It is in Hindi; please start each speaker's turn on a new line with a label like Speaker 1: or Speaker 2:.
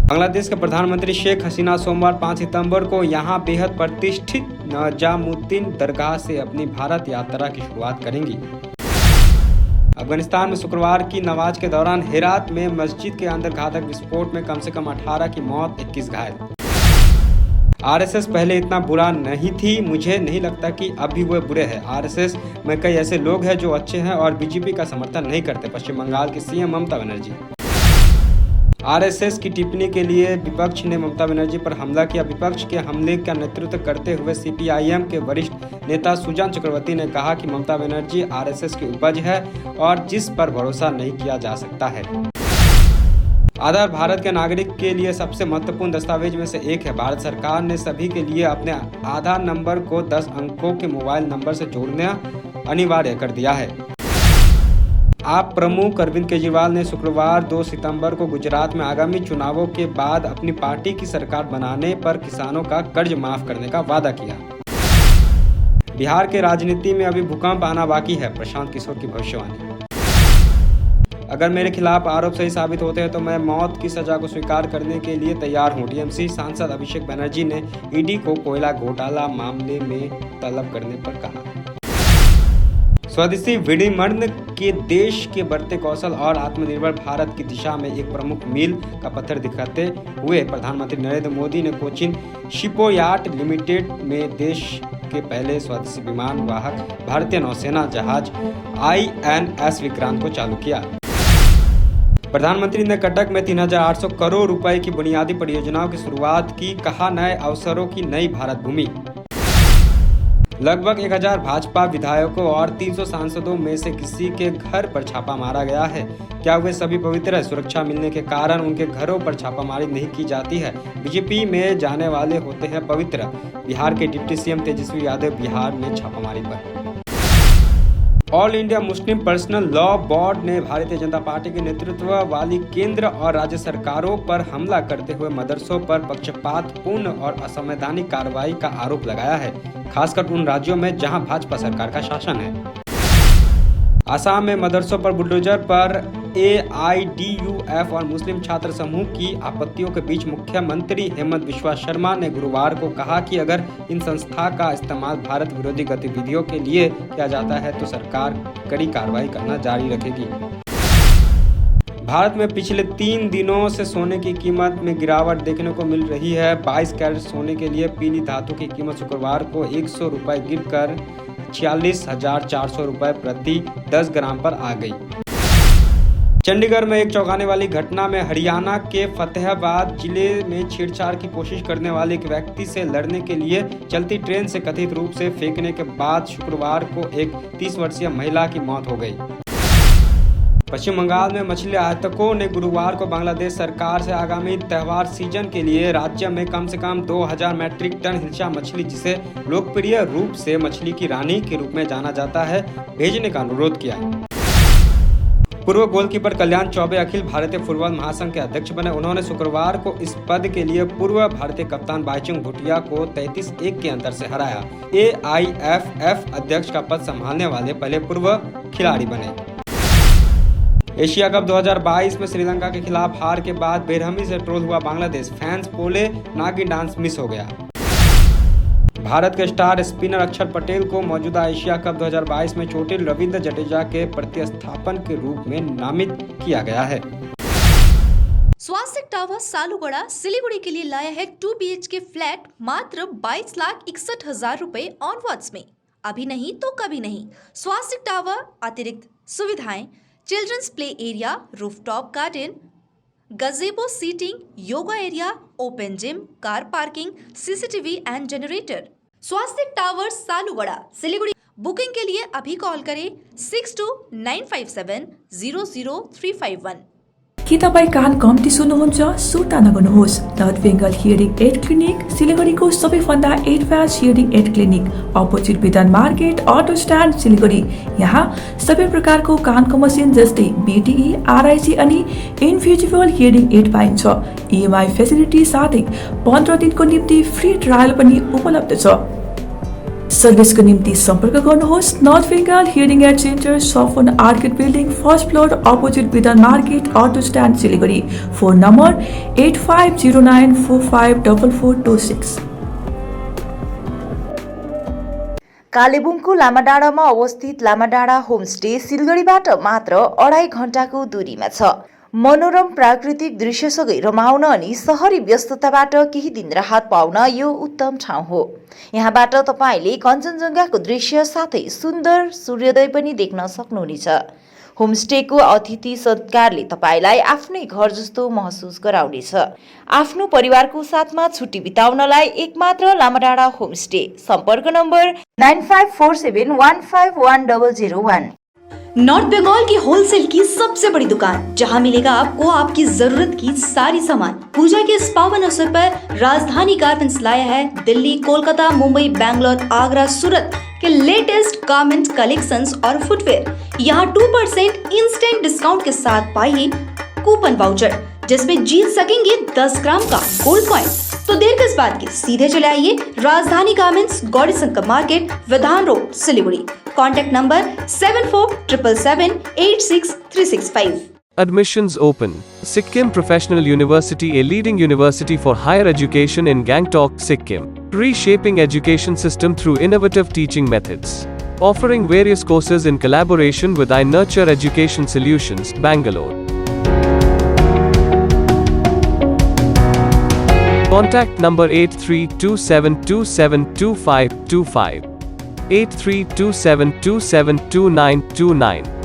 Speaker 1: बांग्लादेश के प्रधानमंत्री शेख हसीना सोमवार 5 सितंबर को यहां बेहद प्रतिष्ठित नजामुद्दीन दरगाह से अपनी भारत यात्रा की शुरुआत करेंगी। अफगानिस्तान में शुक्रवार की नमाज के दौरान हेरात में मस्जिद के अंदर घातक विस्फोट में कम से कम 18 की मौत, 21 घायल। आरएसएस पहले इतना बुरा नहीं थी, मुझे नहीं लगता कि अब भी वो बुरे हैं। आरएसएस में कई ऐसे लोग हैं जो अच्छे हैं और बीजेपी का समर्थन नहीं करते। पश्चिम बंगाल की सीएम ममता बनर्जी। आरएसएस की टिप्पणी के लिए विपक्ष ने ममता बनर्जी पर हमला किया। विपक्ष के हमले का नेतृत्व करते हुए सीपीआईएम के वरिष्ठ नेता सुजान चक्रवर्ती ने कहा कि ममता बनर्जी आरएसएस की उपज है और जिस पर भरोसा नहीं किया जा सकता है। आधार भारत के नागरिक के लिए सबसे महत्वपूर्ण दस्तावेज में से एक है। भारत सरकार ने सभी के लिए अपने आधार नंबर को 10 अंकों के मोबाइल नंबर से जोड़ना अनिवार्य कर दिया है। आप प्रमुख अरविंद केजरीवाल ने शुक्रवार 2 सितंबर को गुजरात में आगामी चुनावों के बाद अपनी पार्टी की सरकार बनाने पर किसानों का कर्ज माफ करने का वादा किया। बिहार के राजनीति में अभी भूकंप आना बाकी है, प्रशांत किशोर की भविष्यवाणी। अगर मेरे खिलाफ आरोप सही साबित होते हैं तो मैं मौत की सजा को स्वीकार करने के लिए तैयार हूं। टीएमसी सांसद अभिषेक बनर्जी ने ईडी को कोयला घोटाला मामले में तलब करने पर कहा। स्वदेशी विनिर्माण के देश के बढ़ते कौशल और आत्मनिर्भर भारत की दिशा में एक प्रमुख मील का पत्थर दिखाते हुए प्रधानमंत्री नरेंद्र मोदी ने कोचिन शिपयार्ड लिमिटेड में देश के पहले स्वदेशी विमान वाहक भारतीय नौसेना जहाज INS विक्रांत को चालू किया। प्रधानमंत्री ने कटक में 3800 करोड़ रुपए की बुनियादी परियोजनाओं की शुरुआत की। कहा, नए अवसरों की नई भारत भूमि। लगभग 1000 भाजपा विधायकों और 300 सांसदों में से किसी के घर पर छापा मारा गया है। क्या वे सभी पवित्र है? सुरक्षा मिलने के कारण उनके घरों पर छापामारी नहीं की जाती है। बीजेपी में जाने वाले होते हैं पवित्र। बिहार के डिप्टी सीएम तेजस्वी यादव बिहार में छापामारी पर। All India Muslim personal law board ने भारतीय जनता पार्टी के नेतृत्व वाली केंद्र और राज्य सरकारों पर हमला करते हुए मदरसों पर पक्षपातपूर्ण और असंवैधानिक कार्रवाई का आरोप लगाया है, खासकर उन राज्यों में जहां भाजपा सरकार का शासन है। असम में मदरसों पर बुलडोजर पर AIDUF और मुस्लिम छात्र समूह की आपत्तियों के बीच मुख्यमंत्री हेमंत बिस्वा शर्मा ने गुरुवार को कहा कि अगर इन संस्था का इस्तेमाल भारत विरोधी गतिविधियों के लिए किया जाता है तो सरकार कड़ी कार्रवाई करना जारी रखेगी। भारत में पिछले 3 दिनों से सोने की कीमत में गिरावट देखने को मिल रही है। 22 कैरेट सोने के लिए पीली धातु की कीमत शुक्रवार को 100 रुपये गिरकर 46,400 रुपये प्रति 10 ग्राम पर आ गई। चंडीगढ़ में एक चौंकाने वाली घटना में हरियाणा के फतेहाबाद जिले में छेड़छाड़ की कोशिश करने वाले एक व्यक्ति से लड़ने के लिए चलती ट्रेन से कथित रूप से फेंकने के बाद शुक्रवार को एक 30 वर्षीय महिला की मौत हो गई। पश्चिम बंगाल में मछली आयातकों ने गुरुवार को बांग्लादेश सरकार से आगामी त्योहार सीजन के लिए राज्य में कम से कम 2000 मैट्रिक टन हिल्सा मछली, जिसे लोकप्रिय रूप से मछली की रानी के रूप में जाना जाता है, भेजने का अनुरोध किया। पूर्व गोलकीपर कल्याण चौबे अखिल भारतीय फुटबॉल महासंघ के अध्यक्ष बने। उन्होंने शुक्रवार को इस पद के लिए पूर्व भारतीय कप्तान बाईचुंग भूटिया को 33-1 के अंतर से हराया। AIFF अध्यक्ष का पद संभालने वाले पहले पूर्व खिलाड़ी बने। एशिया कप 2022 में श्रीलंका के खिलाफ हार के बाद बेरहमी से ट्रोल हुआ बांग्लादेश। फैंस बोले नागिन डांस मिस हो गया। भारत के स्टार स्पिनर अक्षर पटेल को मौजूदा एशिया कप 2022 में चोटिल रविंद्र जडेजा के प्रतिस्थापन के रूप में नामित किया गया है।
Speaker 2: स्वास्तिक टावर सालुगड़ा सिलीगुड़ी के लिए लाया है 2 BHK फ्लैट मात्र 22,61,000 रुपए ऑनवर्ड्स में। अभी नहीं तो कभी नहीं। स्वास्तिक टावर अतिरिक्त सुविधाएं, children's play area, rooftop garden, gazebo seating, yoga area, open gym, car parking, CCTV and generator. Swastik tower Salugara Siliguri. Booking के लिए अभी कॉल करें 6295700351।
Speaker 3: के तपाईँ कान कम्ती सुन्नुहुन्छ? सुर्ता नगर्नुहोस्। North Bengal hearing aid clinic सिलगढीको सबैभन्दा advance hearing aid clinic, opposite Bidhan market, auto stand, Siliguri. यहाँ सबै प्रकारको कानको मसिन जस्तै BTE, RIC अनि इन्भिजिबल हियरिङ एड पाइन्छ। EMI फेसिलिटी साथै 15 दिनको निम्ति फ्री ट्रायल पनि उपलब्ध छ। सर्भिसको निम्ति सम्पर्क गर्नुहोस् north Bengal hearing aid centre सफन orchid building first floor opposite Bidhan market auto stand Siliguri. Phone number 8509454426।
Speaker 4: कालेबुङको लामाडाँडामा अवस्थित लामाडाँडा होमस्टे सिलगढीबाट मात्र 2.5 घण्टाको दूरीमा छ। मनोरम प्राकृतिक दृश्यसँगै रमाउन अनि शहरी व्यस्तताबाट केही दिन राहत पाउन यो उत्तम ठाउँ हो। यहाँबाट तपाईले कञ्चनजङ्घाको दृश्य साथै सुन्दर सूर्योदय पनि देख्न सक्नुहुनेछ। होमस्टेको अतिथि सत्कारले तपाईलाई आफ्नै घर जस्तो महसुस गराउनेछ। आफ्नो परिवारको साथमा छुट्टी बिताउनलाई एकमात्र लामाडाँडा होमस्टे। सम्पर्क नम्बर 9547151001।
Speaker 2: नॉर्थ बंगाल की होलसेल की सबसे बड़ी दुकान, जहां मिलेगा आपको आपकी जरूरत की सारी सामान। पूजा के इस पावन अवसर पर राजधानी गारमेंट्स लाया है दिल्ली, कोलकाता, मुंबई, बैंगलोर, आगरा, सूरत के लेटेस्ट गारमेंट कलेक्शंस और फुटवेयर। यहाँ 2% इंस्टेंट डिस्काउंट के साथ पाइए कूपन वाउचर, जिसमें जीत सकेंगे 10 ग्राम का गोल्ड कॉइन। तो देर किस बात की, सीधे चले आइए राजधानी गारमेंट्स, गौरी शंकर मार्केट, विधान road, Siliguri. Contact number 7477786365।
Speaker 5: Admissions open. Sikkim Professional University, a leading university for higher education in Gangtok, Sikkim. Reshaping education system through innovative teaching methods. Offering various courses in collaboration with iNurture Education Solutions, Bangalore. Contact number 8327272525. 8327272929.